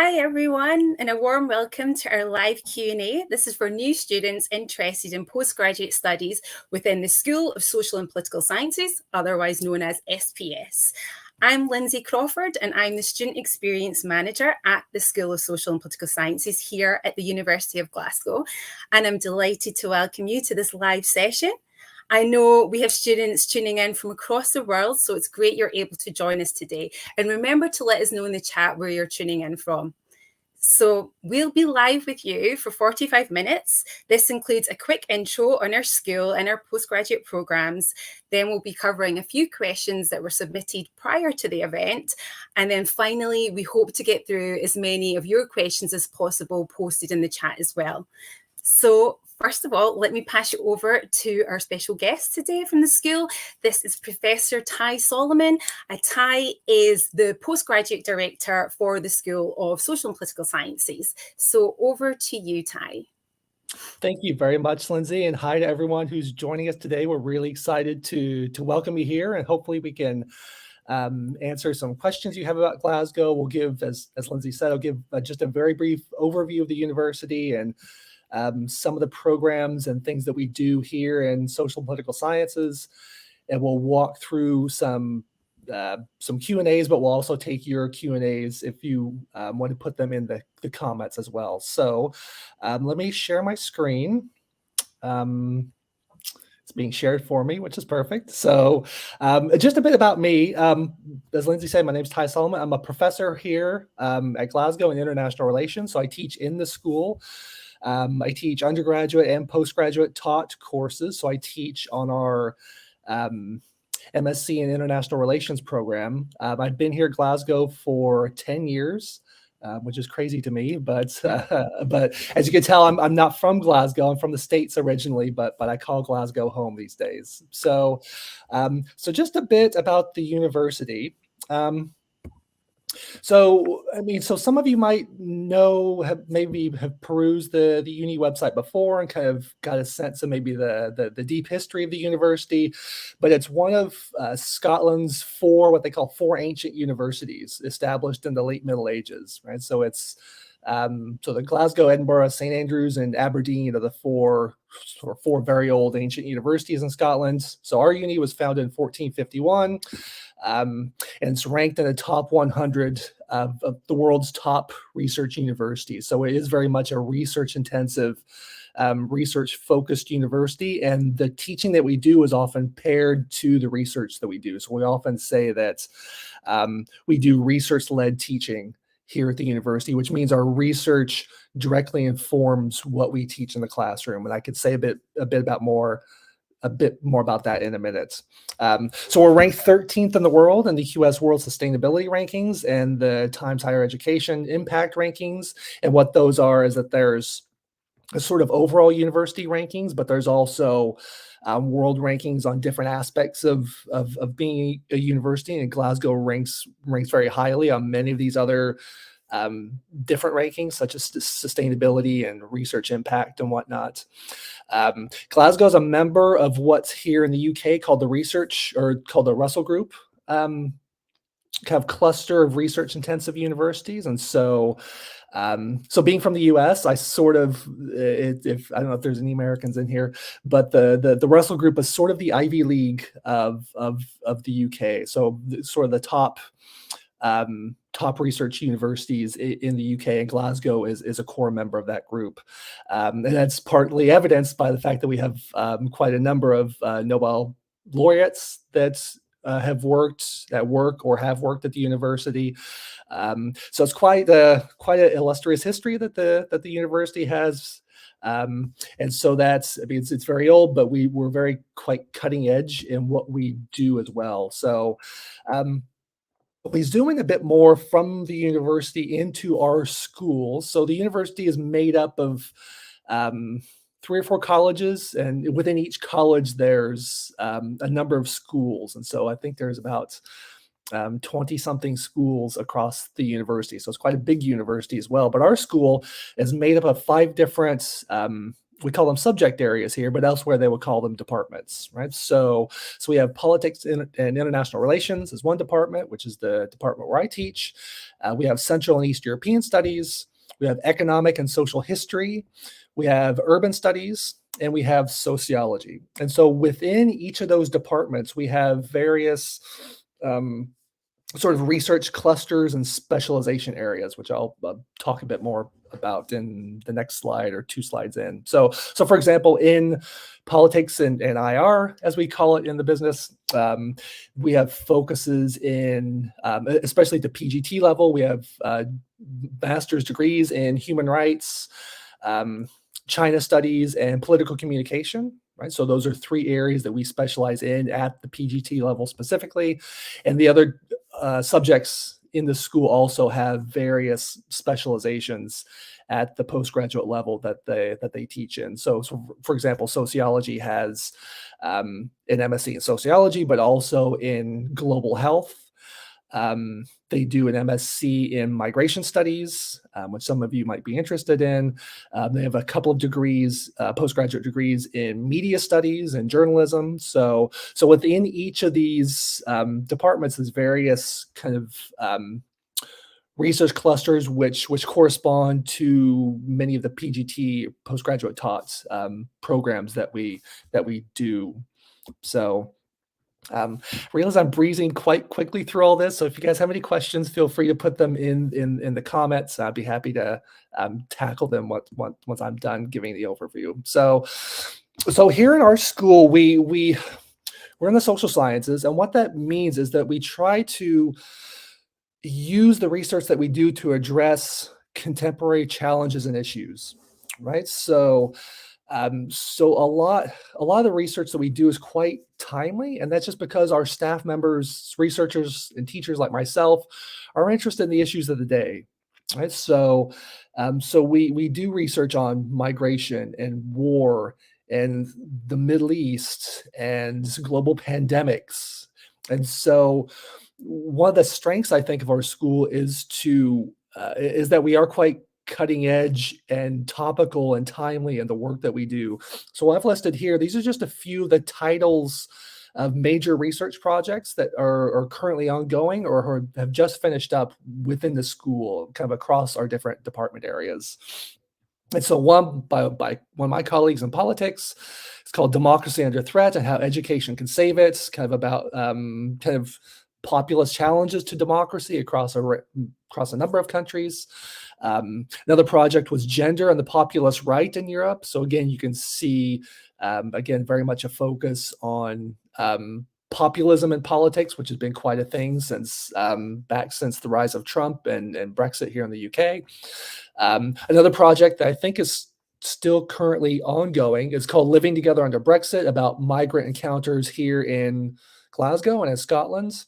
Hi everyone, and a warm welcome to our live Q&A. This is for new students interested in postgraduate studies within the School of Social and Political Sciences, otherwise known as SPS. I'm Lindsay Crawford, and I'm the Student Experience Manager at the School of Social and Political Sciences here at the University of Glasgow, and I'm delighted to welcome you to this live session. I know we have students tuning in from across the world, so it's great you're able to join us today. And remember to let us know in the chat where you're tuning in from. So we'll be live with you for 45 minutes. This includes a quick intro on our school and our postgraduate programs. Then we'll be covering a few questions that were submitted prior to the event. And then finally, we hope to get through as many of your questions as possible posted in the chat as well. So first of all, let me pass you over to our special guest today from the school. This is Professor Ty Solomon. Ty is the Postgraduate Director for the School of Social and Political Sciences. So over to you, Ty. Thank you very much, Lindsay, and hi to everyone who's joining us today. We're really excited to welcome you here, and hopefully we can answer some questions you have about Glasgow. We'll give, as Lindsay said, I'll give just a very brief overview of the university and some of the programs and things that we do here in social and political sciences, and we'll walk through some Q&As, but we'll also take your Q&As if you want to put them in the comments as well. So let me share my screen. It's being shared for me, which is perfect. So just a bit about me. As Lindsay said, my name is Ty Solomon. I'm a professor here at Glasgow in international relations. So I teach in the school. I teach undergraduate and postgraduate taught courses. So I teach on our MSc in International Relations program. I've been here at Glasgow for 10 years, which is crazy to me. But as you can tell, I'm not from Glasgow. I'm from the States originally, but I call Glasgow home these days. So just a bit about the university. So some of you might know, have perused the uni website before and kind of got a sense of maybe the deep history of the university, but it's one of Scotland's what they call four ancient universities established in the late Middle Ages, right? So it's so the Glasgow, Edinburgh, St Andrews, and Aberdeen are the four very old ancient universities in Scotland. So our uni was founded in 1451. And it's ranked in the top 100 of the world's top research universities. So it is very much a research-intensive, research-focused university. And the teaching that we do is often paired to the research that we do. So we often say that we do research-led teaching here at the university, which means our research directly informs what we teach in the classroom. And I could say a bit more about that in a minute. So we're ranked 13th in the world in the US World Sustainability Rankings and the Times Higher Education Impact Rankings. And what those are is that there's a sort of overall university rankings, but there's also world rankings on different aspects of being a university. And Glasgow ranks very highly on many of these other different rankings, such as sustainability and research impact and whatnot. Glasgow is a member of what's here in the UK called the Russell Group, kind of cluster of research intensive universities. And so being from the US, I sort of, if I don't know if there's any Americans in here, but the Russell Group is sort of the Ivy League of the UK. So sort of the top research universities in the UK, and Glasgow is a core member of that group. And that's partly evidenced by the fact that we have quite a number of Nobel laureates that have worked at the university. So it's quite an illustrious history that the university has. And so it's very old, but we're quite cutting edge in what we do as well. So he's doing a bit more from the university into our school. So the university is made up of 3 or 4 colleges, and within each college there's a number of schools. And so I think there's about 20-something schools across the university. So it's quite a big university as well. But our school is made up of 5 different we call them subject areas here, but elsewhere they would call them departments, right? So we have politics and international relations as one department, which is the department where I teach. We have Central and East European studies. We have economic and social history. We have urban studies, and we have sociology. And so within each of those departments, we have various sort of research clusters and specialization areas, which I'll talk a bit more about in the next slide or 2 slides in. So for example, in politics and IR, as we call it in the business, we have focuses in, especially at the PGT level, we have master's degrees in human rights, China studies, and political communication. Right? So those are 3 areas that we specialize in at the PGT level specifically. And the other subjects in the school also have various specializations at the postgraduate level that they teach in. So for example, sociology has an MSc in sociology, but also in global health. They do an MSc in migration studies, which some of you might be interested in. They have a couple of degrees, postgraduate degrees in media studies and journalism. So within each of these departments, there's various kind of research clusters which correspond to many of the PGT postgraduate taught programs that we do. So realize I'm breezing quite quickly through all this. So if you guys have any questions, feel free to put them in the comments. I'd be happy to tackle them once I'm done giving the overview. So here in our school, we're in the social sciences, and what that means is that we try to use the research that we do to address contemporary challenges and issues, right? So a lot of the research that we do is quite timely, and that's just because our staff members, researchers, and teachers like myself are interested in the issues of the day, right? So we do research on migration and war and the Middle East and global pandemics, and so one of the strengths I think of our school is that we are quite cutting edge and topical and timely in the work that we do. So I've listed here, these are just a few of the titles of major research projects that are currently ongoing or have just finished up within the school, kind of across our different department areas. And so one by one of my colleagues in politics, it's called Democracy Under Threat and How Education Can Save It. It's kind of about kind of populist challenges to democracy across a number of countries. Another project was Gender and the Populist Right in Europe. So again, you can see, again, very much a focus on populism in politics, which has been quite a thing since the rise of Trump and Brexit here in the UK. Another project that I think is still currently ongoing is called Living Together Under Brexit, about migrant encounters here in Glasgow and in Scotland.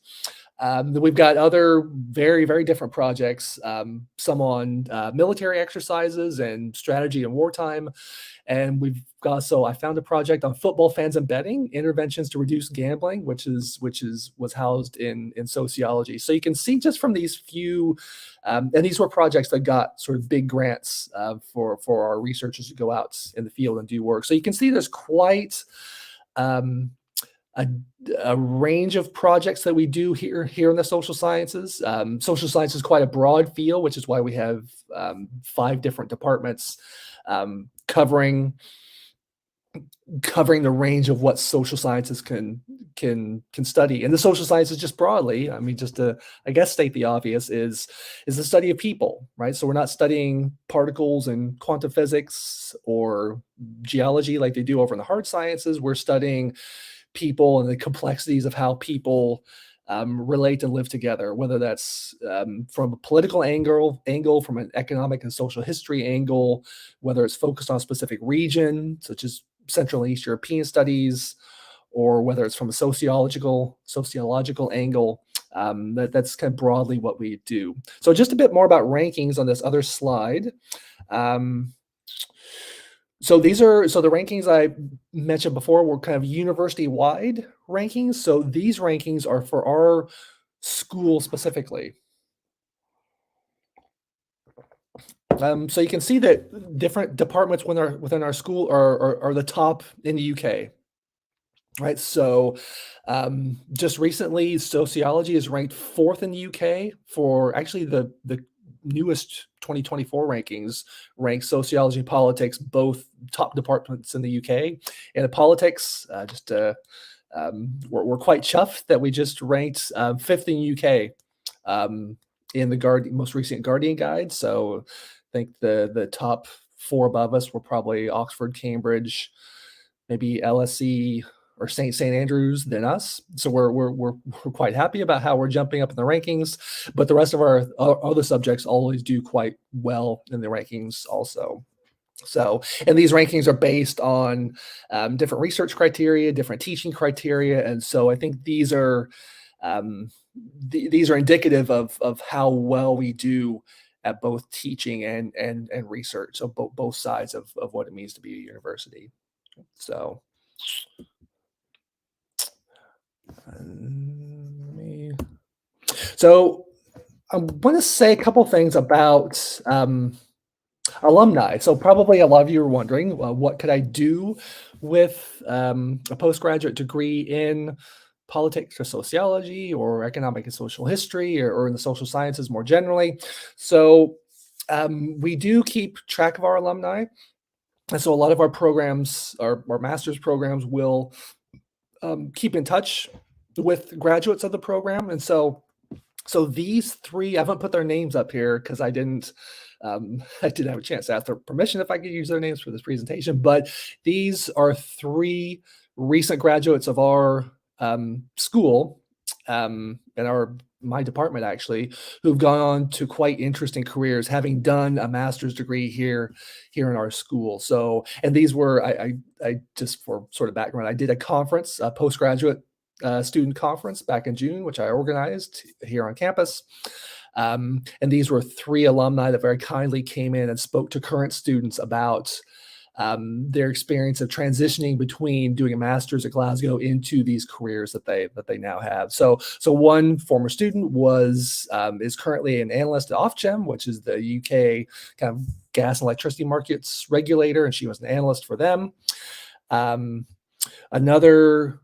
We've got other very, very different projects, some on military exercises and strategy in wartime. And I found a project on football fans and betting, interventions to reduce gambling, which was housed in sociology. So you can see just from these few, and these were projects that got sort of big grants for our researchers to go out in the field and do work. So you can see there's quite a range of projects that we do here in the social sciences. Social science is quite a broad field, which is why we have 5 different departments covering the range of what social sciences can study. And the social sciences, just broadly, I mean, just to, I guess, state the obvious, is the study of people, right? So we're not studying particles and quantum physics or geology like they do over in the hard sciences. We're studying people and the complexities of how people relate and live together, whether that's from a political angle, from an economic and social history angle, whether it's focused on a specific region, such as Central and East European studies, or whether it's from a sociological angle. That's kind of broadly what we do. So just a bit more about rankings on this other slide. So the rankings I mentioned before were kind of university-wide rankings. So these rankings are for our school specifically. So you can see that different departments within our school are the top in the UK, right? So just recently, sociology is ranked 4th in the UK for actually the newest 2024 rankings rank sociology and politics both top departments in the UK. And the politics, we're quite chuffed that we just ranked 5th in UK in the most recent Guardian guide. So I think the top 4 above us were probably Oxford, Cambridge, maybe LSE or St Andrews than us. So we're quite happy about how we're jumping up in the rankings. But the rest of our other subjects always do quite well in the rankings also. So, and these rankings are based on different research criteria, different teaching criteria, and so I think these are indicative of how well we do at both teaching and research. So both sides of what it means to be a university. So, so I want to say a couple things about alumni. So probably a lot of you are wondering, what could I do with a postgraduate degree in politics or sociology or economic and social history or in the social sciences more generally? So we do keep track of our alumni. And so a lot of our programs, our master's programs will keep in touch with graduates of the program. And so these 3, I haven't put their names up here because I didn't have a chance to ask their permission if I could use their names for this presentation. But these are 3 recent graduates of our school and my department actually, who've gone on to quite interesting careers, having done a master's degree here in our school. So, and these were I just for sort of background, I did a conference, a postgraduate student conference back in June, which I organized here on campus. And these were 3 alumni that very kindly came in and spoke to current students about their experience of transitioning between doing a master's at Glasgow into these careers that they now have. So one former student is currently an analyst at Ofgem, which is the UK kind of gas and electricity markets regulator, and she was an analyst for them. Another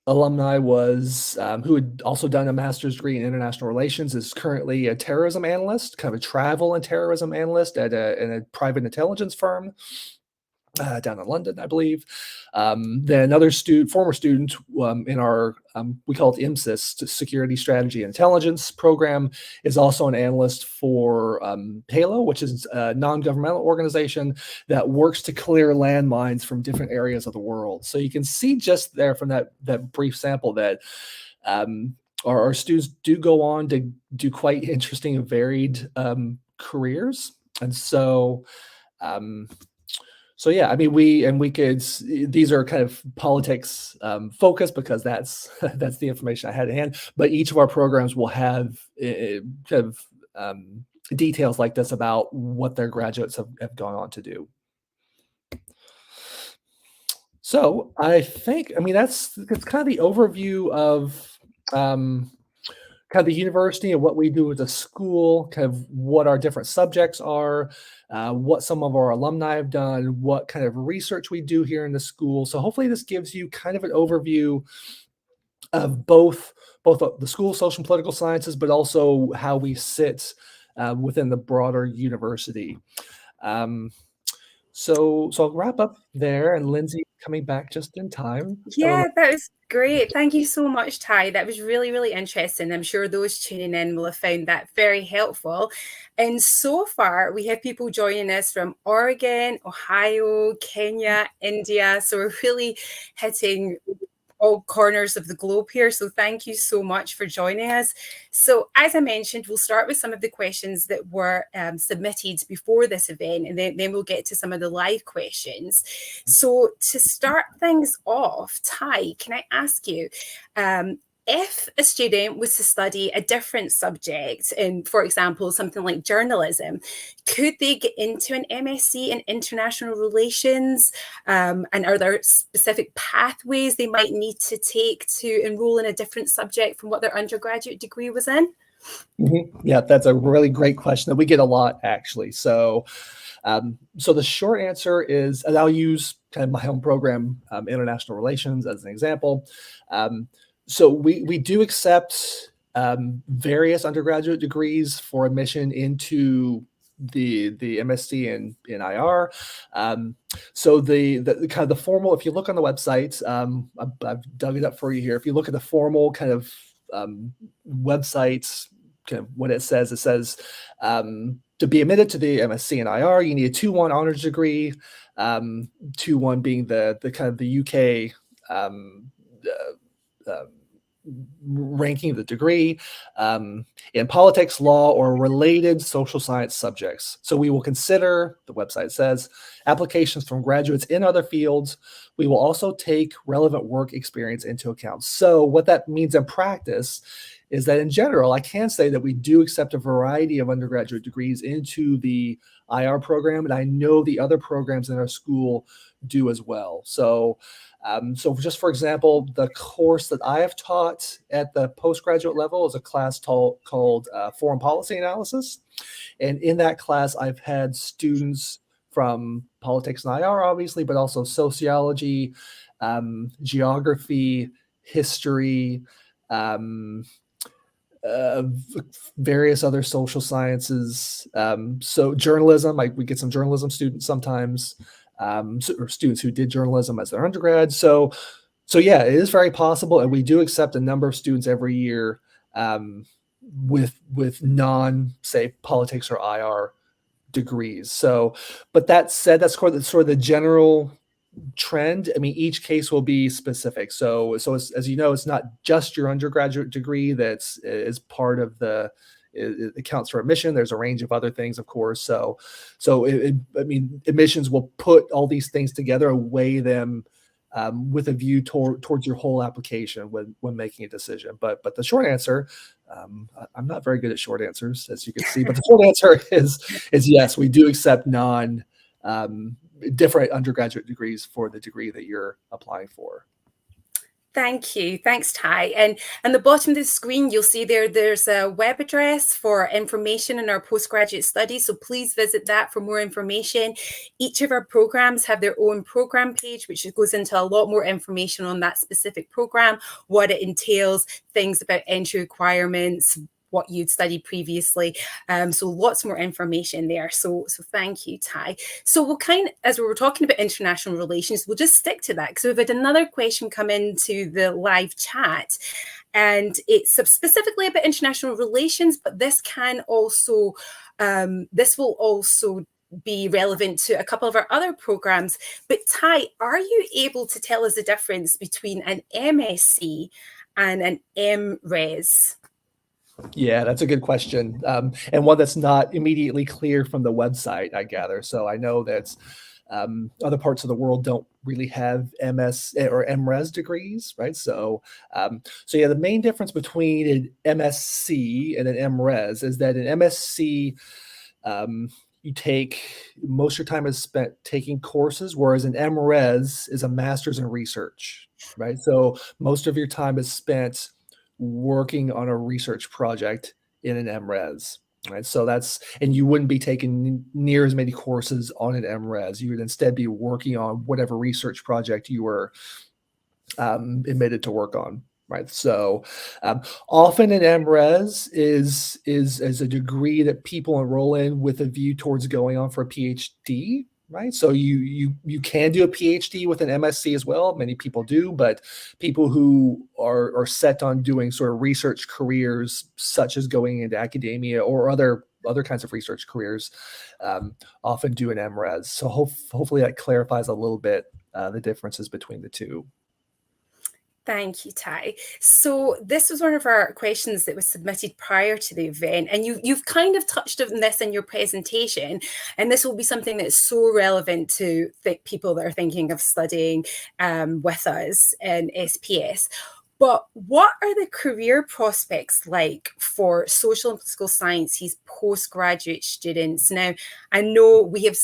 alumni was who had also done a master's degree in international relations, is currently a terrorism analyst, kind of a travel and terrorism analyst in a private intelligence firm down in London, I believe. Then another former student in our, we call it IMSIS, Security Strategy and Intelligence program, is also an analyst for HALO, which is a non-governmental organization that works to clear landmines from different areas of the world. So you can see just there from that brief sample that our students do go on to do quite interesting and varied careers. And so yeah, I mean, these are kind of politics focused because that's the information I had at hand. But each of our programs will have kind of details like this about what their graduates have gone on to do. So I mean, that's kind of the overview of kind of the university and what we do as a school, kind of what our different subjects are, what some of our alumni have done, what kind of research we do here in the school. So hopefully this gives you kind of an overview of both the School of Social and Political Sciences, but also how we sit within the broader university. So I'll wrap up there, and Lindsay coming back just in time. Yeah, that was great. Thank you so much, Ty. That was really, really interesting. I'm sure those tuning in will have found that very helpful. And so far, we have people joining us from Oregon, Ohio, Kenya, India. So we're really hitting all corners of the globe here. So thank you so much for joining us. So as I mentioned, we'll start with some of the questions that were submitted before this event, and then we'll get to some of the live questions. So to start things off, Ty, can I ask you, if a student was to study a different subject, in, for example, something like journalism, could they get into an MSc in international relations? And are there specific pathways they might need to take to enroll in a different subject from what their undergraduate degree was in? Yeah, that's a really great question that we get a lot, actually. So the short answer is, and I'll use kind of my own program, international relations, as an example. So we do accept various undergraduate degrees for admission into the MSc in IR. So the kind of the formal, if you look on the website, I've dug it up for you here. If you look at the formal kind of websites, kind of what it says, to be admitted to the MSc in IR, you need a 2:1 honors degree, 2:1 being the kind of the UK ranking of the degree, in politics, law, or related social science subjects. So we will consider, the website says, applications from graduates in other fields. We will also take relevant work experience into account. So what that means in practice is that in general, I can say that we do accept a variety of undergraduate degrees into the IR program, and I know the other programs in our school do as well. So just for example, the course that I have taught at the postgraduate level is a class called Foreign Policy Analysis. And in that class, I've had students from politics and IR, obviously, but also sociology, geography, history, various other social sciences. So journalism, we get some journalism students sometimes, or students who did journalism as their undergrad. So yeah, it is very possible, and we do accept a number of students every year with non, say, politics or IR degrees. So, but that said, that's sort of the general trend. I mean, each case will be specific. So as you know, it's not just your undergraduate degree that's is part of it counts for admission. There's a range of other things, of course. So I mean, admissions will put all these things together and weigh them with a view towards your whole application when making a decision. But the short answer, I'm not very good at short answers, as you can see. But the short answer is yes, we do accept different undergraduate degrees for the degree that you're applying for. Thank you. Thanks, Ty. And the bottom of the screen, you'll see there's a web address for information in our postgraduate studies. So please visit that for more information. Each of our programs have their own program page, which goes into a lot more information on that specific program, what it entails, things about entry requirements, what you'd studied previously. So lots more information there. So thank you, Ty. So we'll as we were talking about international relations, we'll just stick to that because we've had another question come into the live chat. And it's specifically about international relations, but this can also, this will also be relevant to a couple of our other programs. But Ty, are you able to tell us the difference between an MSc and an MRes? Yeah, that's a good question, and one that's not immediately clear from the website, I gather. So I know that other parts of the world don't really have MS or MRes degrees, right? So yeah, the main difference between an MSc and an MRes is that an MSc, most of your time is spent taking courses, whereas an MRes is a master's in research, right? So most of your time is spent working on a research project in an MRes, right? So and you wouldn't be taking near as many courses on an MRes. You would instead be working on whatever research project you were admitted to work on, right? So often an MRes is a degree that people enroll in with a view towards going on for a PhD, right? So you can do a PhD with an MSc as well. Many people do, but people who are set on doing sort of research careers, such as going into academia or other kinds of research careers, often do an MRes. So hopefully that clarifies a little bit the differences between the two. Thank you, Ty. So this was one of our questions that was submitted prior to the event, and you've kind of touched on this in your presentation, and this will be something that's so relevant to people that are thinking of studying with us in SPS. But what are the career prospects like for social and political sciences postgraduate students? Now, I know we have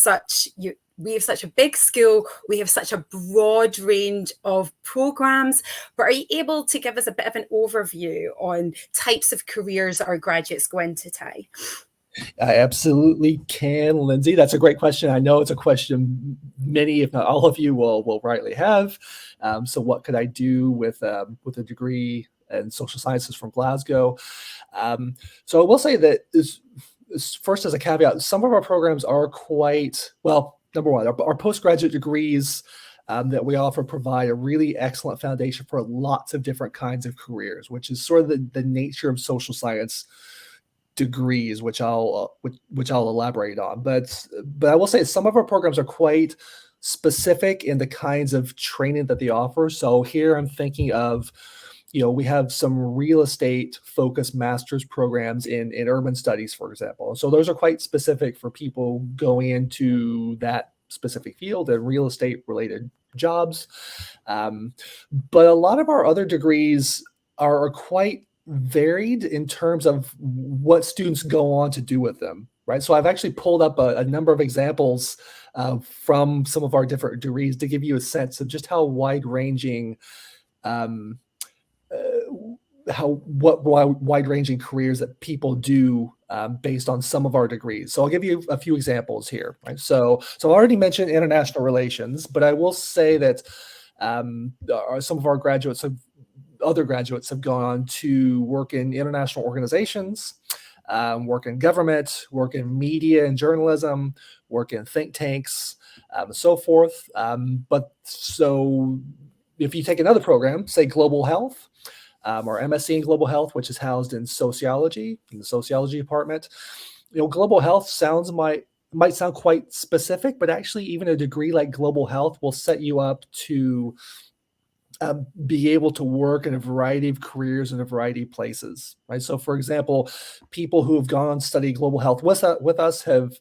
we have such a big school, we have such a broad range of programs, but are you able to give us a bit of an overview on types of careers that our graduates go into, Ty? I absolutely can, Lindsay. That's a great question. I know it's a question many, if not all of you, will rightly have. So what could I do with a degree in social sciences from Glasgow? So I will say that first, as a caveat, some of our programs are quite, well, number one, our postgraduate degrees that we offer provide a really excellent foundation for lots of different kinds of careers, which is sort of the nature of social science degrees, which I'll elaborate on. But I will say some of our programs are quite specific in the kinds of training that they offer. So here I'm thinking of, we have some real estate focused master's programs in urban studies, for example. So those are quite specific for people going into that specific field and real estate related jobs. But a lot of our other degrees are quite varied in terms of what students go on to do with them, right? So I've actually pulled up a number of examples from some of our different degrees to give you a sense of just how wide-ranging wide-ranging careers that people do based on some of our degrees. So I'll give you a few examples here. Right? So I already mentioned international relations, but I will say that some of our other graduates have gone on to work in international organizations, work in government, work in media and journalism, work in think tanks, and so forth. But so if you take another program, say global health, or MSc in global health, which is housed in sociology, in the sociology department, global health might sound quite specific, but actually even a degree like global health will set you up to be able to work in a variety of careers in a variety of places, right? So for example, people who have gone on to study global health with us have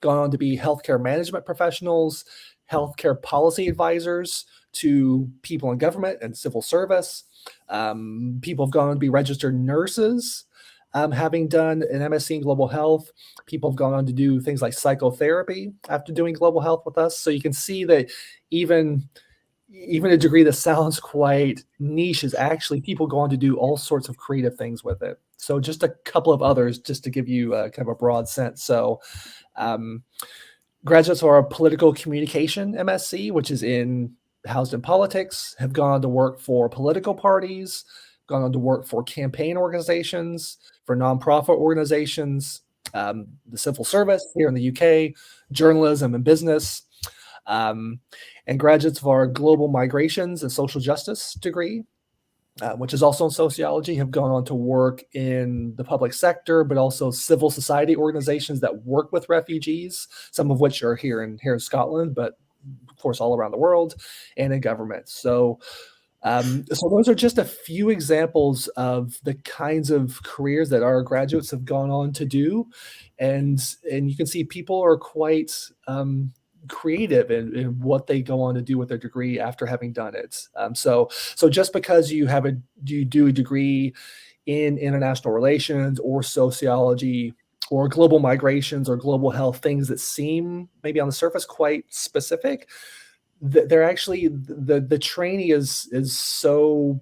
gone on to be healthcare management professionals, healthcare policy advisors to people in government and civil service. People have gone on to be registered nurses, having done an MSc in global health. People have gone on to do things like psychotherapy after doing global health with us. So you can see that even a degree that sounds quite niche is actually people go on to do all sorts of creative things with it. So just a couple of others, just to give you kind of a broad sense. So graduates of our political communication MSc, which is housed in politics, have gone on to work for political parties, gone on to work for campaign organizations, for nonprofit organizations, the civil service here in the UK, journalism and business. And graduates of our global migrations and social justice degree, which is also in sociology, have gone on to work in the public sector, but also civil society organizations that work with refugees, some of which are here in Scotland, but of course all around the world, and in government. So those are just a few examples of the kinds of careers that our graduates have gone on to do. And you can see people are quite creative in what they go on to do with their degree after having done it. So just because you do a degree in international relations or sociology or global migrations or global health, things that seem maybe on the surface quite specific, they're actually the training is so,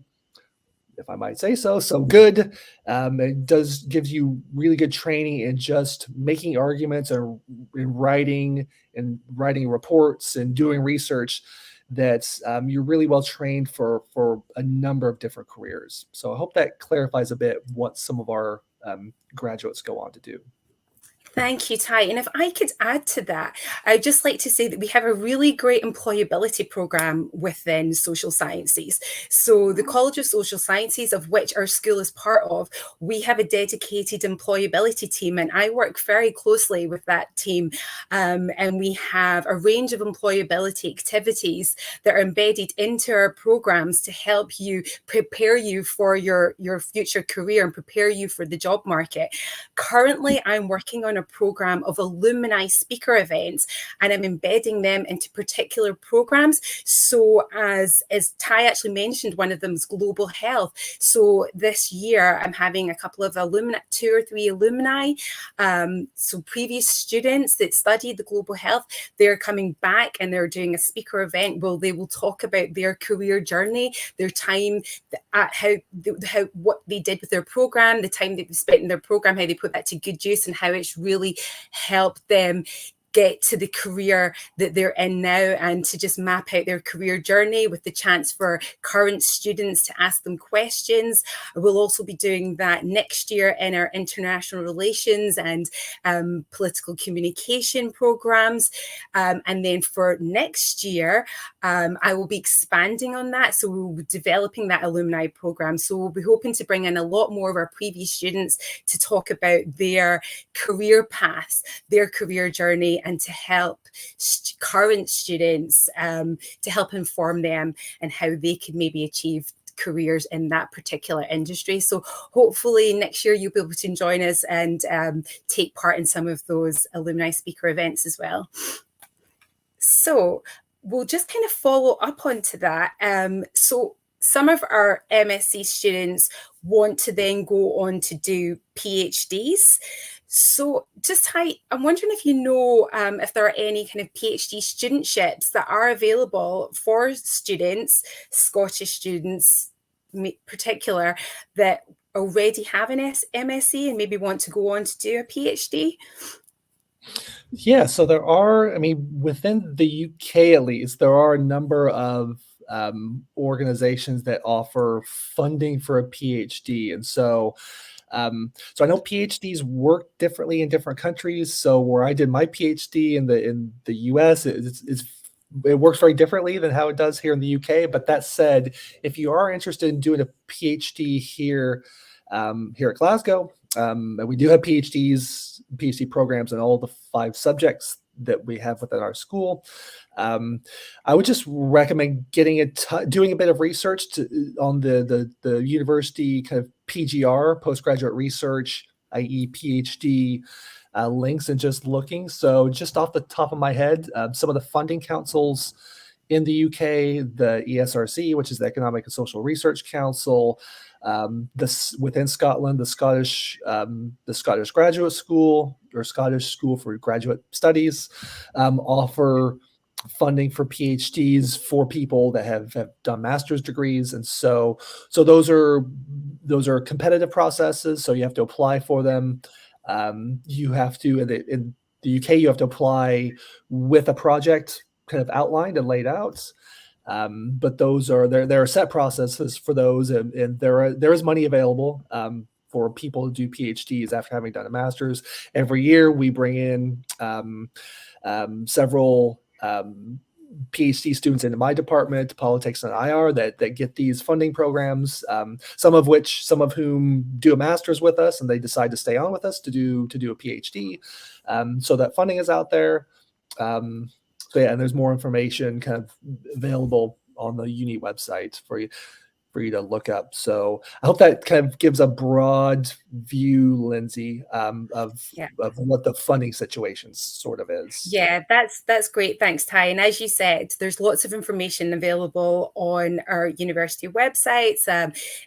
if I might say so good. It gives you really good training in just making arguments and in writing reports and doing research that you're really well trained for a number of different careers. So I hope that clarifies a bit what some of our graduates go on to do. Thank you, Ty. And if I could add to that, I'd just like to say that we have a really great employability program within social sciences. So the College of Social Sciences, of which our school is part of, we have a dedicated employability team, and I work very closely with that team. And we have a range of employability activities that are embedded into our programs to help you prepare you for your future career and prepare you for the job market. Currently, I'm working on a program of alumni speaker events, and I'm embedding them into particular programs. So as Ty actually mentioned, one of them is global health. So this year I'm having a couple of alumni, 2 or 3 alumni, so previous students that studied the global health, they're coming back and they're doing a speaker event where they will talk about their career journey, their time at how what they did with their program, the time that they spent in their program, how they put that to good use, and how it's really helped them get to the career that they're in now, and to just map out their career journey with the chance for current students to ask them questions. We'll also be doing that next year in our international relations and political communication programs. And then for next year, I will be expanding on that. So we'll be developing that alumni program. So we'll be hoping to bring in a lot more of our previous students to talk about their career paths, their career journey, and to help current students, to help inform them and how they could maybe achieve careers in that particular industry. So hopefully next year you'll be able to join us and take part in some of those alumni speaker events as well. So we'll just kind of follow up onto that. So some of our MSc students want to then go on to do PhDs. So just I'm wondering if you know if there are any kind of PhD studentships that are available for students, Scottish students in particular, that already have an MSc and maybe want to go on to do a PhD? Yeah, so there are, I mean, within the UK at least, there are a number of organizations that offer funding for a PhD. And so I know PhDs work differently in different countries. So where I did my PhD in the US, it works very differently than how it does here in the UK. But that said, if you are interested in doing a PhD here at Glasgow, and we do have PhD programs in all the 5 subjects that we have within our school. I would just recommend doing a bit of research on the university kind of PGR, postgraduate research, i.e. PhD links, and just looking. So just off the top of my head, some of the funding councils in the UK, the ESRC, which is the Economic and Social Research Council, within Scotland, the Scottish Graduate School, or Scottish School for Graduate Studies, offer funding for PhDs for people that have done master's degrees. And so those are competitive processes. So you have to apply for them. You have to, in the UK, you have to apply with a project kind of outlined and laid out. But there are set processes for those, and there is money available for people to do PhDs after having done a master's. Every year we bring in several PhD students into my department, politics and IR, that get these funding programs. Some of whom do a master's with us, and they decide to stay on with us to do a PhD. So that funding is out there. So yeah, and there's more information kind of available on the uni website for you to look up. So I hope that kind of gives a broad view, Lindsay, of what the funding situation sort of is. Yeah, that's great. Thanks, Ty. And as you said, there's lots of information available on our university websites,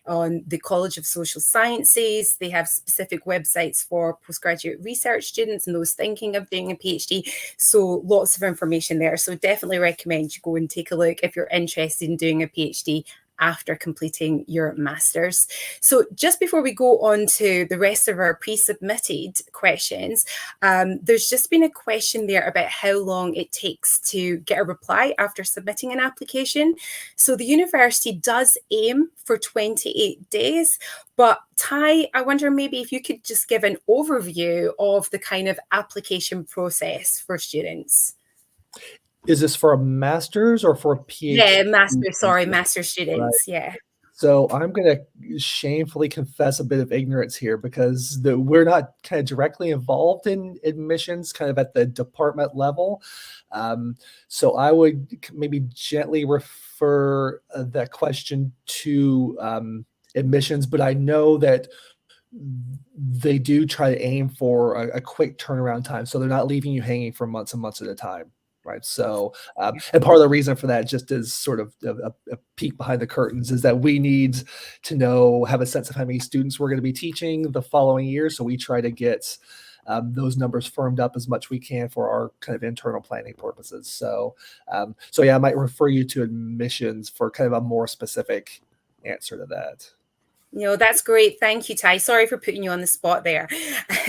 on the College of Social Sciences. They have specific websites for postgraduate research students and those thinking of doing a PhD. So lots of information there. So definitely recommend you go and take a look if you're interested in doing a PhD after completing your master's. So just before we go on to the rest of our pre-submitted questions, there's just been a question there about how long it takes to get a reply after submitting an application. So the university does aim for 28 days, but Ty, I wonder maybe if you could just give an overview of the kind of application process for students. Is this for a master's or for a PhD? Yeah, master students, right. Yeah. So I'm going to shamefully confess a bit of ignorance here, because we're not kind of directly involved in admissions kind of at the department level. So I would maybe gently refer that question to admissions, but I know that they do try to aim for a quick turnaround time, so they're not leaving you hanging for months and months at a time. Right. So, and part of the reason for that, just as sort of a peek behind the curtains, is that we need to have a sense of how many students we're going to be teaching the following year. So we try to get those numbers firmed up as much we can for our kind of internal planning purposes. So, so yeah, I might refer you to admissions for kind of a more specific answer to that. That's great. Thank you, Ty. Sorry for putting you on the spot there.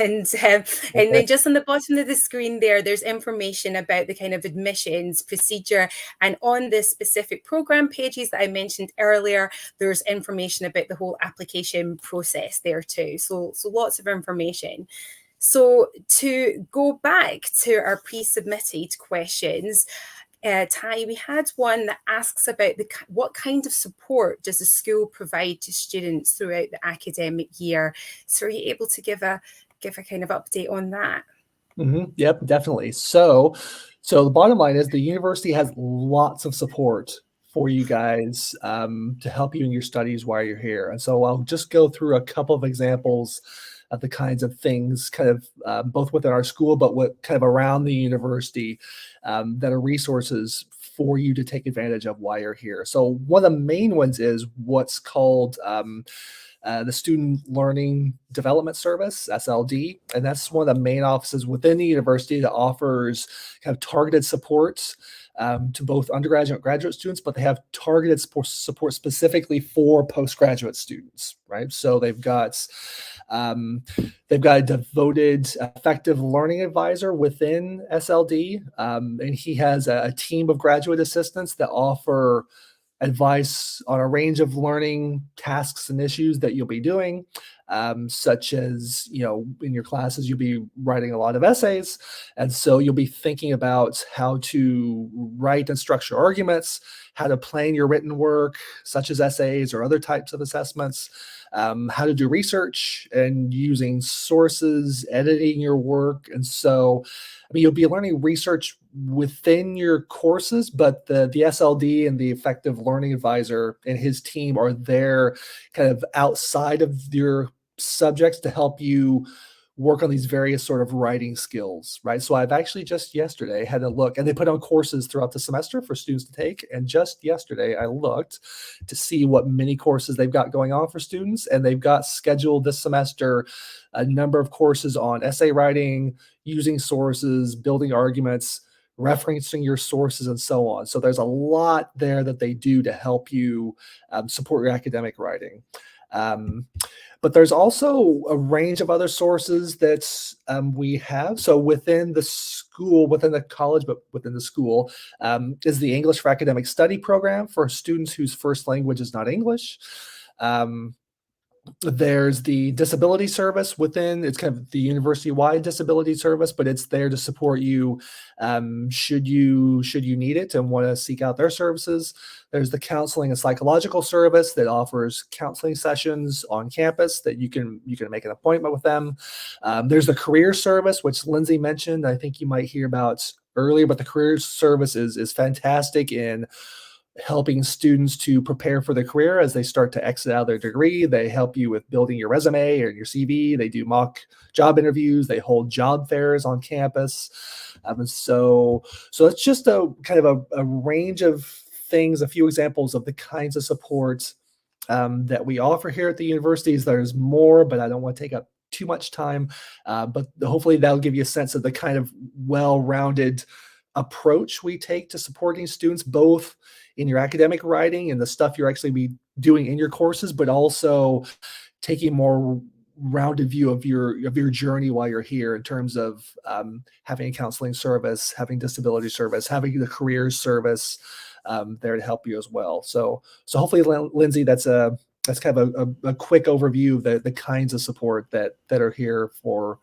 And then just on the bottom of the screen there, there's information about the kind of admissions procedure. And on the specific program pages that I mentioned earlier, there's information about the whole application process there too. So lots of information. So to go back to our pre-submitted questions, Ty, we had one that asks about what kind of support does the school provide to students throughout the academic year? So are you able to give a kind of update on that? Mm-hmm. Yep, definitely. So the bottom line is the university has lots of support for you guys to help you in your studies while you're here. And so I'll just go through a couple of examples of the kinds of things kind of both within our school, but what kind of around the university that are resources for you to take advantage of while you're here. So one of the main ones is what's called the Student Learning Development Service, SLD, and that's one of the main offices within the university that offers kind of targeted supports to both undergraduate and graduate students, but they have targeted support specifically for postgraduate students, right? So they've got a devoted, effective learning advisor within SLD, and he has a team of graduate assistants that offer advice on a range of learning tasks and issues that you'll be doing, such as, in your classes, you'll be writing a lot of essays. And so you'll be thinking about how to write and structure arguments, how to plan your written work, such as essays or other types of assessments, how to do research and using sources, editing your work. And so, you'll be learning research within your courses, but the SLD and the effective learning advisor and his team are there kind of outside of your subjects to help you work on these various sort of writing skills, right? So I've actually just yesterday had a look, and they put on courses throughout the semester for students to take. And just yesterday I looked to see what mini courses they've got going on for students. And they've got scheduled this semester a number of courses on essay writing, using sources, building arguments, referencing your sources, and so on. So there's a lot there that they do to help you support your academic writing. But there's also a range of other sources that we have. So within the school, within the college, but within the school, is the English for Academic Study program for students whose first language is not English. There's the disability service within, it's kind of the university-wide disability service, but it's there to support you should you need it and want to seek out their services. There's the counseling and psychological service that offers counseling sessions on campus that you can make an appointment with them. There's the career service, which Lindsay mentioned. I think you might hear about earlier, but the career service is fantastic in helping students to prepare for their career as they start to exit out of their degree. They help you with building your resume or your CV. They do mock job interviews. They hold job fairs on campus. So it's just a kind of a range of things, a few examples of the kinds of support that we offer here at the universities. There's more, but I don't want to take up too much time. But hopefully that'll give you a sense of the kind of well-rounded approach we take to supporting students, both in your academic writing and the stuff you're actually be doing in your courses, but also taking a more rounded view of your journey while you're here in terms of having a counseling service, having disability service, having the careers service there to help you as well. So hopefully, Lindsay, that's kind of a quick overview of the kinds of support that are here for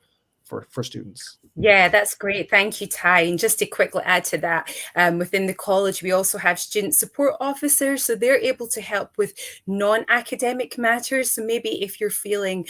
students. Yeah, that's great. Thank you, Ty. And just to quickly add to that, within the college, we also have student support officers. So they're able to help with non-academic matters. So maybe if you're feeling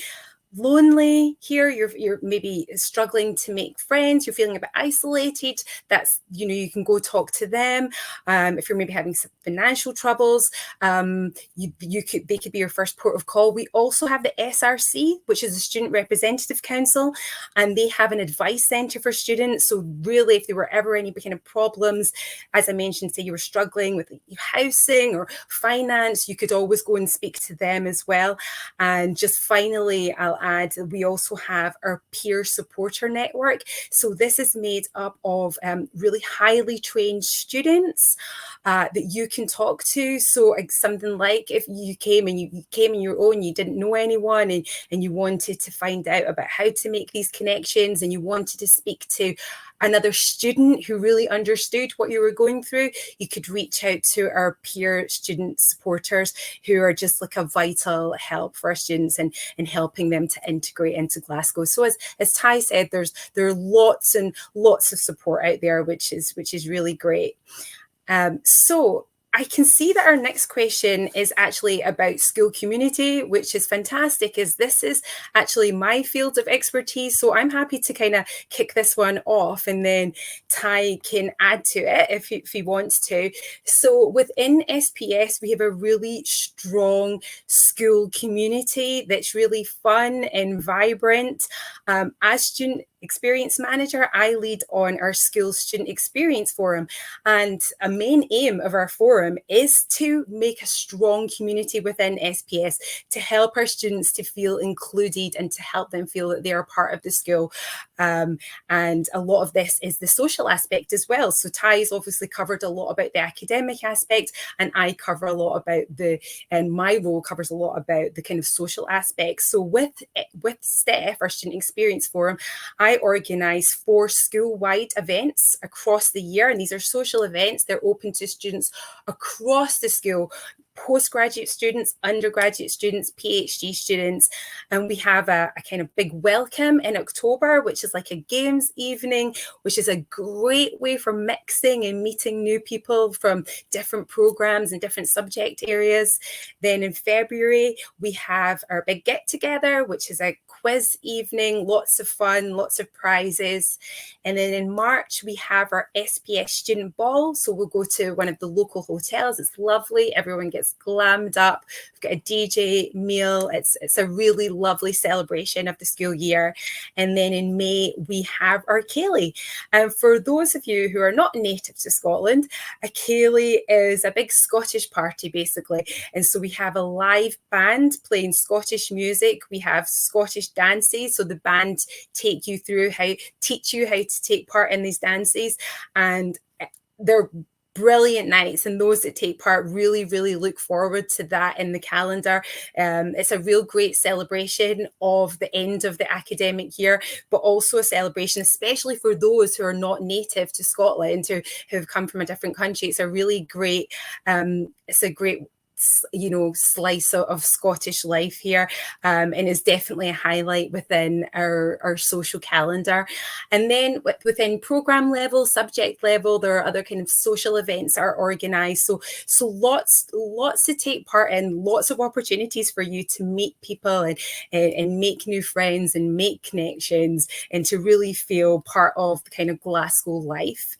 lonely here, you're maybe struggling to make friends, you're feeling a bit isolated, that's, you can go talk to them. If you're maybe having some financial troubles, they could be your first port of call. We also have the SRC, which is the Student Representative Council, and they have an advice centre for students. So really, if there were ever any kind of problems, as I mentioned, say you were struggling with housing or finance, you could always go and speak to them as well. And just finally, I'll add, we also have our peer supporter network. So this is made up of really highly trained students that you can talk to. So something like if you came and you came on your own, you didn't know anyone, and you wanted to find out about how to make these connections, and you wanted to speak to another student who really understood what you were going through, you could reach out to our peer student supporters, who are just like a vital help for our students and helping them to integrate into Glasgow. So as Ty said, there are lots and lots of support out there, which is really great. So I can see that our next question is actually about school community, which is fantastic, as this is actually my field of expertise. So I'm happy to kind of kick this one off, and then Ty can add to it if he wants to. So within SPS, we have a really strong school community that's really fun and vibrant. As student experience manager, I lead on our school student experience forum, and a main aim of our forum is to make a strong community within SPS, to help our students to feel included and to help them feel that they are part of the school. And a lot of this is the social aspect as well. So Ty's obviously covered a lot about the academic aspect, and I cover a lot about and my role covers a lot about the kind of social aspects. So with Steph, our student experience forum, I organise 4 school-wide events across the year, and these are social events. They're open to students across the school, postgraduate students, undergraduate students, PhD students, and we have a kind of big welcome in October, which is like a games evening, which is a great way for mixing and meeting new people from different programs and different subject areas. Then in February, we have our big get together, which is a quiz evening, lots of fun, lots of prizes. And then in March, we have our SPS student ball. So we'll go to one of the local hotels. It's lovely. Everyone gets glammed up. We've got a DJ meal. It's a really lovely celebration of the school year. And then in May, we have our Ceilidh. And for those of you who are not native to Scotland, a Ceilidh is a big Scottish party, basically. And so we have a live band playing Scottish music. We have Scottish dances. So the band teach you how to take part in these dances. And they're brilliant nights, and those that take part really look forward to that in the calendar. It's a real great celebration of the end of the academic year, but also a celebration especially for those who are not native to Scotland, who have come from a different country. It's a really great slice of Scottish life here, and is definitely a highlight within our social calendar. And then within program level, subject level, there are other kind of social events that are organised. So lots to take part in, lots of opportunities for you to meet people and make new friends and make connections, and to really feel part of the kind of Glasgow life.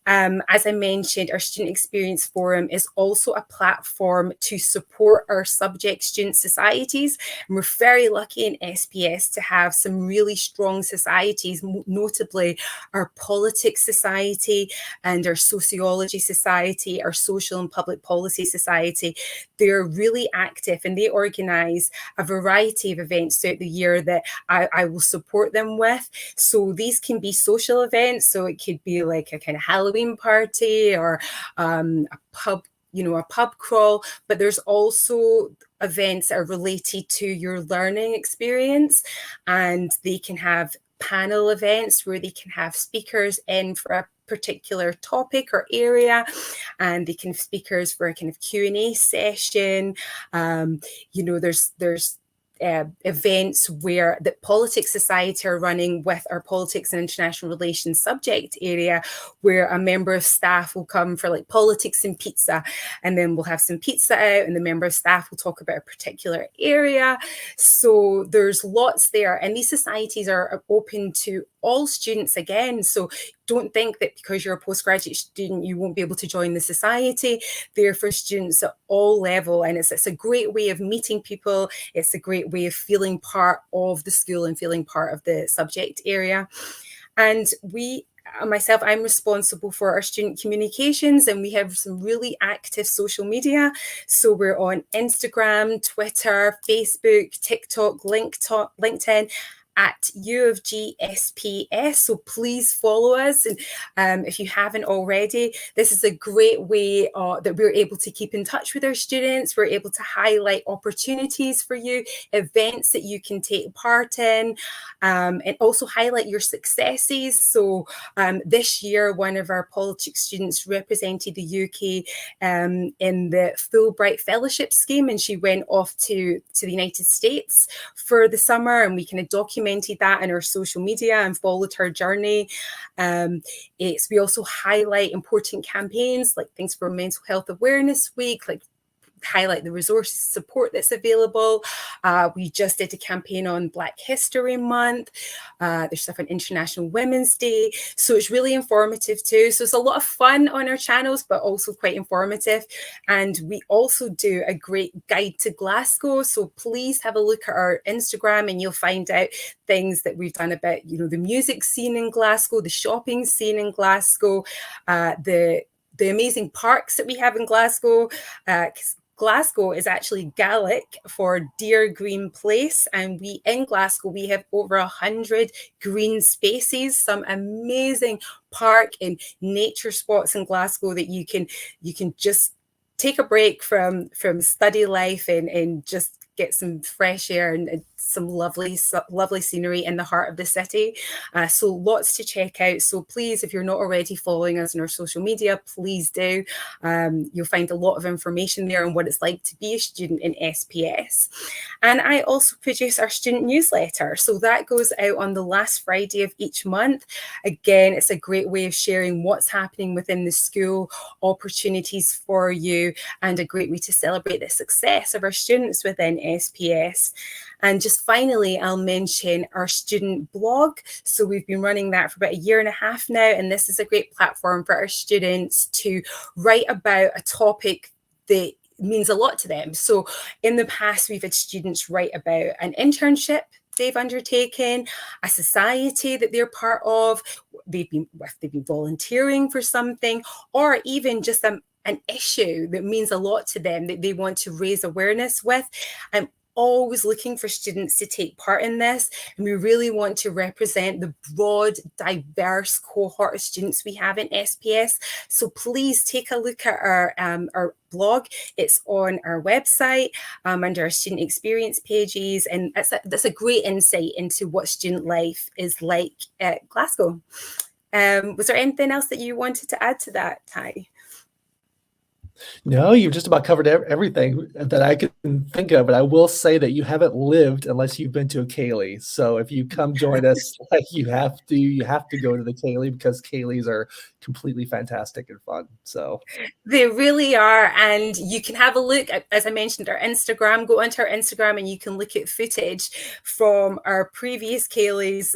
As I mentioned, our Student Experience Forum is also a platform to support our subject student societies. And we're very lucky in SPS to have some really strong societies, notably our Politics Society and our Sociology Society, our Social and Public Policy Society. They're really active, and they organise a variety of events throughout the year that I will support them with. So these can be social events. So it could be like a kind of Halloween party, or a pub crawl, but there's also events that are related to your learning experience, and they can have panel events where they can have speakers in for a particular topic or area, and they can have speakers for a kind of Q&A session. There's events where the Politics Society are running with our Politics and International Relations subject area, where a member of staff will come for like politics and pizza, and then we'll have some pizza out and the member of staff will talk about a particular area. So there's lots there, and these societies are open to all students again. So don't think that because you're a postgraduate student you won't be able to join the society. They're for students at all level, and it's a great way of meeting people. It's a great way of feeling part of the school and feeling part of the subject area. And I'm responsible for our student communications, and we have some really active social media. So we're on Instagram, Twitter, Facebook, TikTok, LinkedIn, at U of G SPS. So please follow us. And if you haven't already, this is a great way that we're able to keep in touch with our students. We're able to highlight opportunities for you, events that you can take part in, and also highlight your successes. So this year, one of our politics students represented the UK in the Fulbright Fellowship Scheme, and she went off to the United States for the summer, and we kind of documented that in our social media and followed her journey. We also highlight important campaigns like things for Mental Health Awareness Week, like highlight the resources support that's available. We just did a campaign on Black History Month. There's stuff on International Women's Day. So it's really informative too. So it's a lot of fun on our channels, but also quite informative. And we also do a great guide to Glasgow. So please have a look at our Instagram and you'll find out things that we've done about, the music scene in Glasgow, the shopping scene in Glasgow, the amazing parks that we have in Glasgow. Glasgow is actually Gaelic for Dear Green Place, and in Glasgow we have over 100 green spaces, some amazing park and nature spots in Glasgow that you can just take a break from study life and just get some fresh air and some lovely scenery in the heart of the city. So lots to check out. So please, if you're not already following us on our social media, please do. You'll find a lot of information there on what it's like to be a student in SPS. And I also produce our student newsletter. So that goes out on the last Friday of each month. Again, it's a great way of sharing what's happening within the school, opportunities for you, and a great way to celebrate the success of our students within SPS. And just finally, I'll mention our student blog. So we've been running that for about 1.5 years now, and this is a great platform for our students to write about a topic that means a lot to them. So in the past, we've had students write about an internship they've undertaken, a society that they're part of, they've been volunteering for something, or even just an issue that means a lot to them that they want to raise awareness with. I'm always looking for students to take part in this, and we really want to represent the broad, diverse cohort of students we have in SPS. So please take a look at our blog. It's on our website under our student experience pages, and that's a great insight into what student life is like at Glasgow. Was there anything else that you wanted to add to that, Ty? No, you've just about covered everything that I can think of, but I will say that you haven't lived unless you've been to a Kaylee. So if you come join us, you have to go to the Kaylee, because Kayleys are completely fantastic and fun. So they really are, and you can have a look at, as I mentioned, our Instagram. Go onto our Instagram and you can look at footage from our previous Kayleys.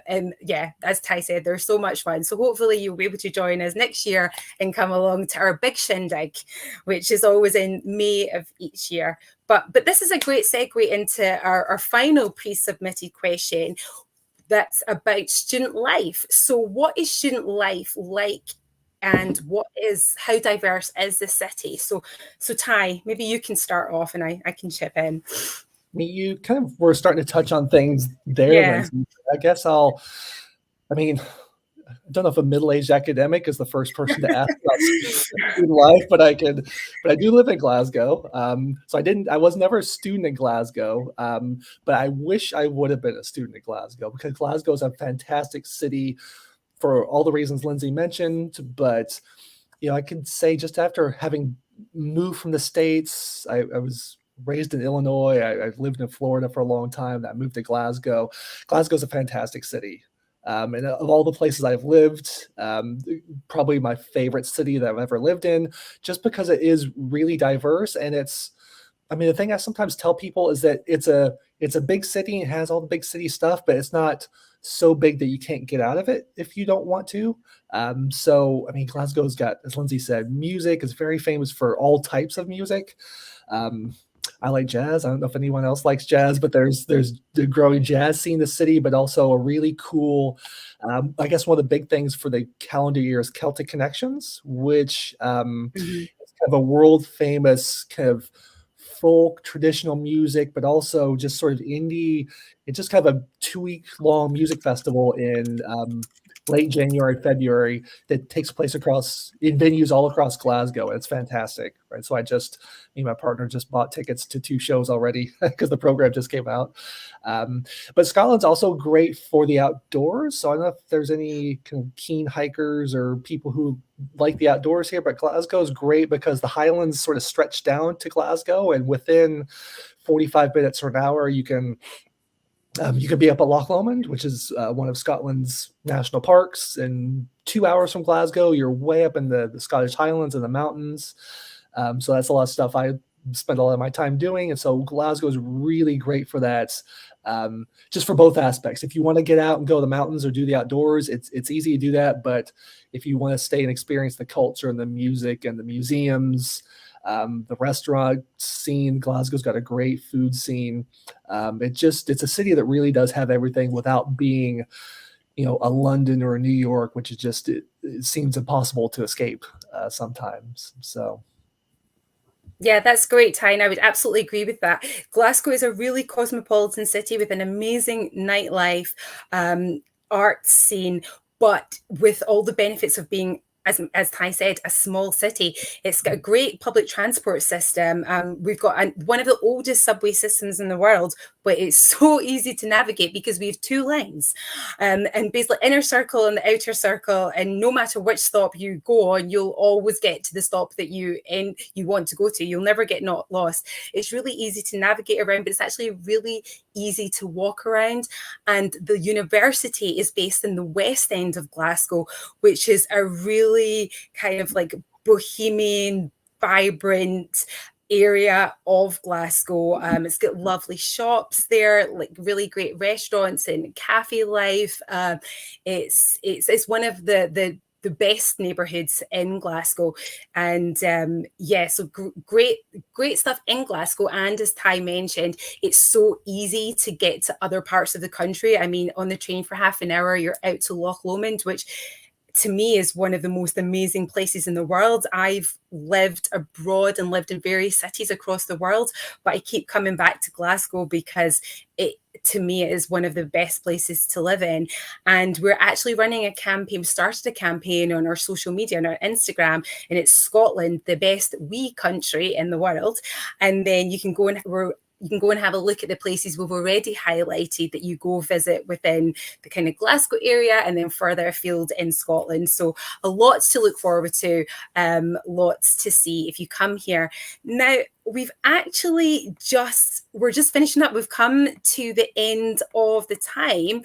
And yeah, as Ty said, they're so much fun. So hopefully you'll be able to join us next year and come along to our big shindig, which is always in May of each year. But this is a great segue into our final pre-submitted question that's about student life. So what is student life like, and how diverse is the city? So Ty, maybe you can start off and I can chip in. You kind of were starting to touch on things there, Yeah. Lindsay. I guess I don't know if a middle-aged academic is the first person to ask about student life, but I do live in Glasgow. So I was never a student in Glasgow, but I wish I would have been a student in Glasgow, because Glasgow is a fantastic city for all the reasons Lindsay mentioned. But, I could say just after having moved from the States, I was raised in Illinois. I've lived in Florida for a long time. I moved to Glasgow. Glasgow's a fantastic city. And of all the places I've lived, probably my favorite city that I've ever lived in, just because it is really diverse. And I mean, the thing I sometimes tell people is that it's a big city and has all the big city stuff, but it's not so big that you can't get out of it if you don't want to. So, I mean, Glasgow's got, as Lindsay said, music is very famous for all types of music. I like jazz. I don't know if anyone else likes jazz, but there's the growing jazz scene in the city, but also a really cool, I guess one of the big things for the calendar year is Celtic Connections, which is kind of a world famous kind of folk traditional music, but also just sort of indie. It's just kind of a 2-week long music festival in late January, February that takes place in venues all across Glasgow. And it's fantastic, right? So me and my partner just bought tickets to 2 shows already because the program just came out. But Scotland's also great for the outdoors. So I don't know if there's any kind of keen hikers or people who like the outdoors here, but Glasgow is great because the Highlands sort of stretch down to Glasgow, and within 45 minutes or an hour, you can be up at Loch Lomond, which is one of Scotland's national parks, and 2 hours from Glasgow, you're way up in the Scottish Highlands and the mountains. So that's a lot of stuff I spend a lot of my time doing. And so Glasgow is really great for that, just for both aspects. If you want to get out and go to the mountains or do the outdoors, it's easy to do that. But if you want to stay and experience the culture and the music and the museums, the restaurant scene, Glasgow's got a great food scene. It's a city that really does have everything without being, a London or a New York, which is just, it seems impossible to escape sometimes. So. Yeah, that's great, Ty, and I would absolutely agree with that. Glasgow is a really cosmopolitan city with an amazing nightlife, art scene, but with all the benefits of being, as Ty said, a small city. It's got a great public transport system. We've got one of the oldest subway systems in the world, but it's so easy to navigate because we have 2 lines, and basically inner circle and the outer circle. And no matter which stop you go on, you'll always get to the stop that you want to go to. You'll never get not lost. It's really easy to navigate around, but it's actually really easy to walk around. And the university is based in the west end of Glasgow, which is a really kind of like bohemian, vibrant area of Glasgow. It's got lovely shops there, like really great restaurants and cafe life. It's one of the best neighborhoods in Glasgow. And so great stuff in Glasgow. And as Ty mentioned, it's so easy to get to other parts of the country. I mean, on the train for half an hour, you're out to Loch Lomond, which to me is one of the most amazing places in the world. I've lived abroad and lived in various cities across the world, but I keep coming back to Glasgow because to me, it is one of the best places to live in. And we're actually running a campaign. We started a campaign on our social media, on our Instagram, and it's Scotland, the best wee country in the world. And then you can go and have a look at the places we've already highlighted that you go visit within the kind of Glasgow area and then further afield in Scotland. So a lot to look forward to, lots to see if you come here. Now, we're just finishing up. We've come to the end of the time,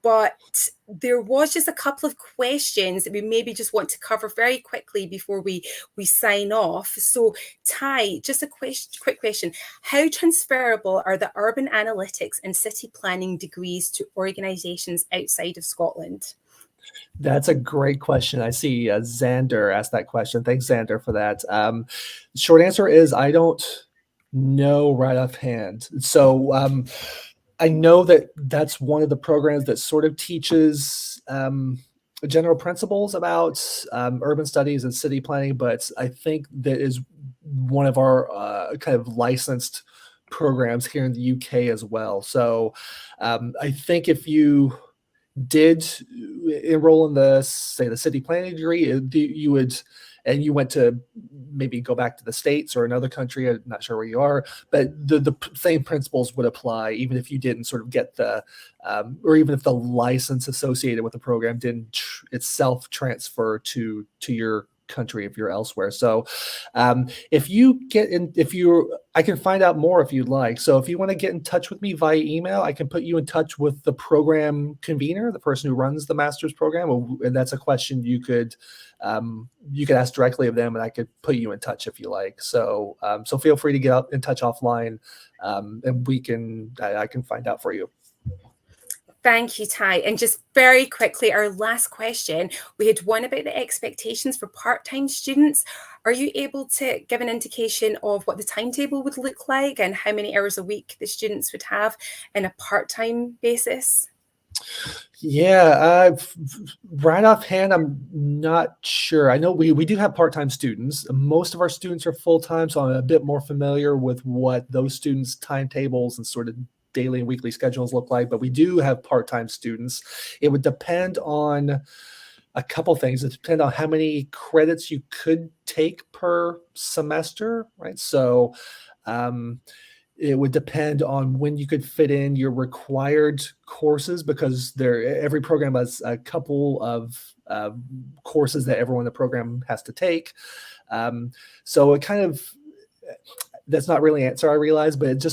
but there was just a couple of questions that we maybe just want to cover very quickly before we sign off. So Ty, just a quick question. How transferable are the urban analytics and city planning degrees to organisations outside of Scotland? That's a great question. I see Xander asked that question. Thanks, Xander, for that. Short answer is I don't know right offhand. So I know that that's one of the programs that sort of teaches general principles about urban studies and city planning, but I think that is one of our kind of licensed programs here in the UK as well. So I think if you did enroll in the city planning degree, you would, and you went to maybe go back to the States or another country, I'm not sure where you are, but the same principles would apply even if you didn't sort of get or even if the license associated with the program didn't itself transfer to your country if you're elsewhere. So if you get in, I can find out more if you'd like. So if you want to get in touch with me via email, I can put you in touch with the program convener, the person who runs the master's program. And that's a question you could ask directly of them, and I could put you in touch if you like. So so feel free to get in touch offline, and I can find out for you. Thank you, Ty. And just very quickly, our last question, we had one about the expectations for part-time students. Are you able to give an indication of what the timetable would look like and how many hours a week the students would have in a part-time basis? Yeah, right offhand, I'm not sure. I know we do have part-time students. Most of our students are full-time, so I'm a bit more familiar with what those students' timetables and sort of daily and weekly schedules look like, but we do have part-time students. It would depend on a couple things. It depends on how many credits you could take per semester, right? So it would depend on when you could fit in your required courses, because every program has a couple of courses that everyone in the program has to take. So it kind of, that's not really an answer, I realize, but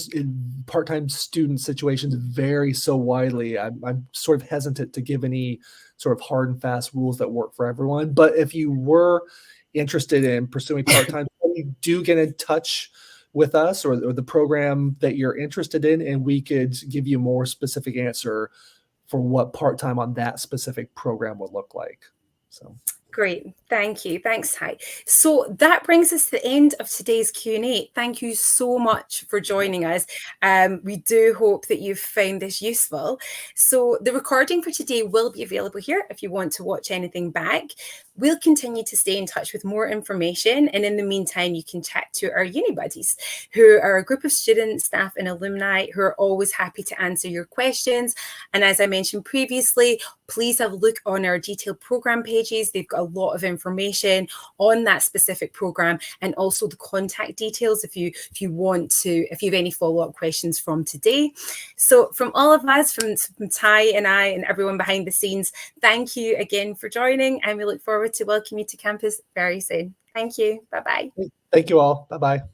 part-time student situations vary so widely. I'm sort of hesitant to give any sort of hard and fast rules that work for everyone. But if you were interested in pursuing part-time, you do get in touch with us or the program that you're interested in, and we could give you a more specific answer for what part-time on that specific program would look like. So. Great. Thank you. Thanks, Ty. So that brings us to the end of today's Q&A. Thank you so much for joining us. We do hope that you've found this useful. So the recording for today will be available here if you want to watch anything back. We'll continue to stay in touch with more information. And in the meantime, you can chat to our uni buddies, who are a group of students, staff and alumni who are always happy to answer your questions. And as I mentioned previously, please have a look on our detailed program pages. They've got a lot of information on that specific program, and also the contact details if you have any follow-up questions from today. So from all of us, from Ty and I and everyone behind the scenes, thank you again for joining, and we look forward to welcome you to campus very soon. Thank you. Bye-bye. Thank you all. Bye-bye.